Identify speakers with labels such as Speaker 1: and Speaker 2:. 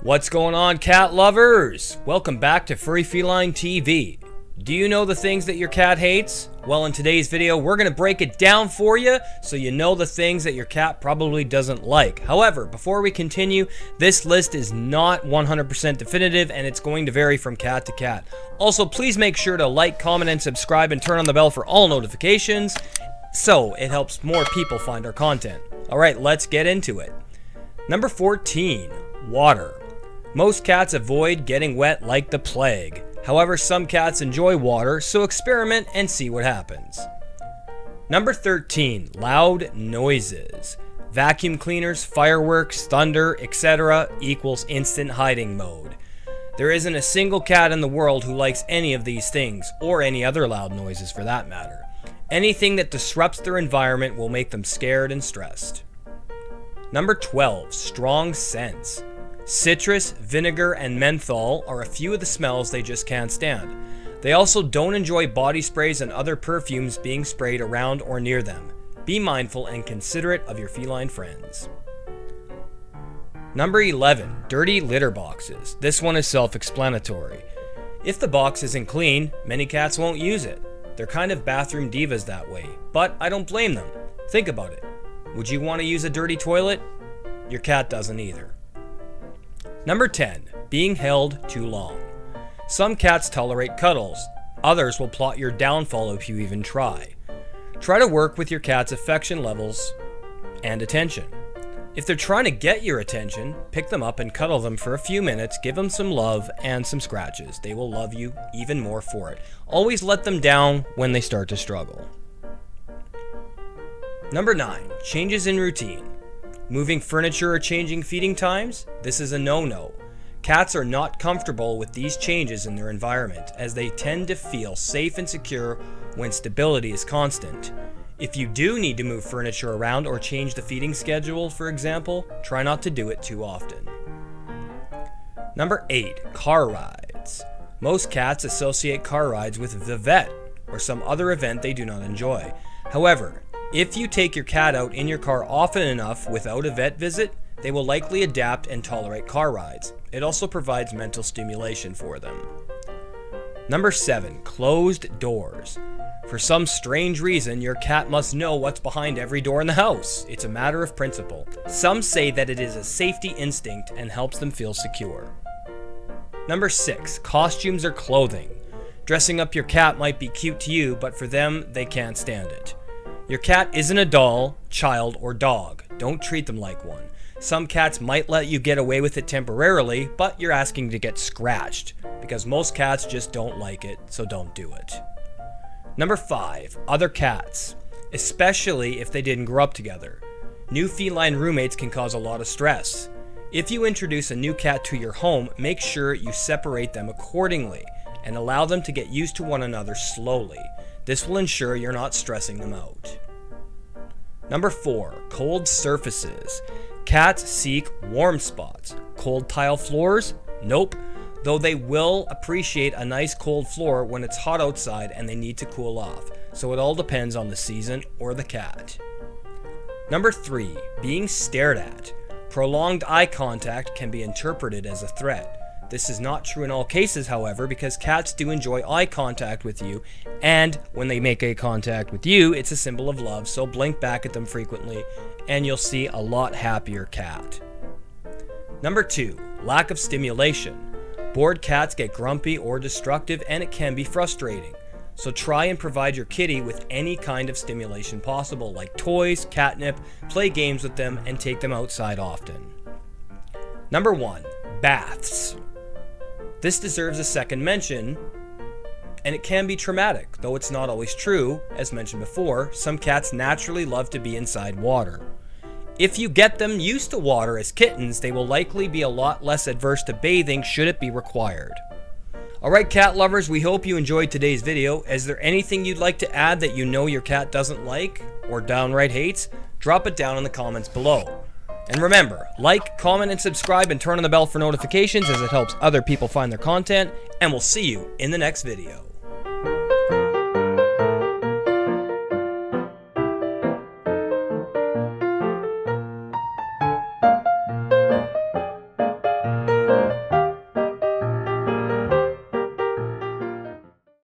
Speaker 1: What's going on, cat lovers? Welcome back to Furry Feline TV. Do you know the things that your cat hates? Well, in today's video, we're going to break it down for you so you know the things that your cat probably doesn't like. However, before we continue, this list is not 100% definitive and it's going to vary from cat to cat. Also, please make sure to like, comment, and subscribe and turn on the bell for all notifications so it helps more people find our content. Alright, let's get into it. Number 14, water. Most cats avoid getting wet like the plague. However, some cats enjoy water, so experiment and see what happens. Number 13, loud noises. Vacuum cleaners, fireworks, thunder, etc. equals instant hiding mode. There isn't a single cat in the world who likes any of these things, or any other loud noises for that matter. Anything that disrupts their environment will make them scared and stressed. Number 12, strong scents. Citrus, vinegar, and menthol are a few of the smells they just can't stand. They also don't enjoy body sprays and other perfumes being sprayed around or near them. Be mindful and considerate of your feline friends. Number 11, dirty litter boxes. This one is self-explanatory. If the box isn't clean, many cats won't use it. They're kind of bathroom divas that way, but I don't blame them. Think about it. Would you want to use a dirty toilet? Your cat doesn't either. Number 10, being held too long. Some cats tolerate cuddles. Others will plot your downfall if you even try. Try to work with your cat's affection levels and attention. If they're trying to get your attention, pick them up and cuddle them for a few minutes, give them some love and some scratches. They will love you even more for it. Always let them down when they start to struggle. Number 9, changes in routine. Moving furniture or changing feeding times? This is a no-no. Cats are not comfortable with these changes in their environment, as they tend to feel safe and secure when stability is constant. If you do need to move furniture around or change the feeding schedule, for example, try not to do it too often. Number 8, car rides. Most cats associate car rides with the vet or some other event they do not enjoy. However, if you take your cat out in your car often enough without a vet visit, they will likely adapt and tolerate car rides. It also provides mental stimulation for them. Number 7, closed doors. For some strange reason, your cat must know what's behind every door in the house. It's a matter of principle. Some say that it is a safety instinct and helps them feel secure. Number 6, costumes or clothing. Dressing up your cat might be cute to you, but for them, they can't stand it. Your cat isn't a doll, child, or dog. Don't treat them like one. Some cats might let you get away with it temporarily, but you're asking to get scratched, because most cats just don't like it, so don't do it. Number 5, other cats, especially if they didn't grow up together. New feline roommates can cause a lot of stress. If you introduce a new cat to your home, make sure you separate them accordingly and allow them to get used to one another slowly. This will ensure you're not stressing them out. Number 4, cold surfaces. Cats seek warm spots. Cold tile floors? Nope. Though they will appreciate a nice cold floor when it's hot outside and they need to cool off. So it all depends on the season or the cat. Number 3, being stared at. Prolonged eye contact can be interpreted as a threat. This is not true in all cases, however, because cats do enjoy eye contact with you, and when they make eye contact with you, it's a symbol of love, so blink back at them frequently, and you'll see a lot happier cat. Number 2, lack of stimulation. Bored cats get grumpy or destructive, and it can be frustrating. So try and provide your kitty with any kind of stimulation possible, like toys, catnip, play games with them, and take them outside often. Number 1, baths. This deserves a second mention, and it can be traumatic, though it's not always true. As mentioned before, some cats naturally love to be inside water. If you get them used to water as kittens, they will likely be a lot less adverse to bathing should it be required. Alright, cat lovers, we hope you enjoyed today's video. Is there anything you'd like to add that you know your cat doesn't like or downright hates? Drop it down in the comments below. And remember, like, comment, and subscribe, and turn on the bell for notifications as it helps other people find their content, and we'll see you in the next video.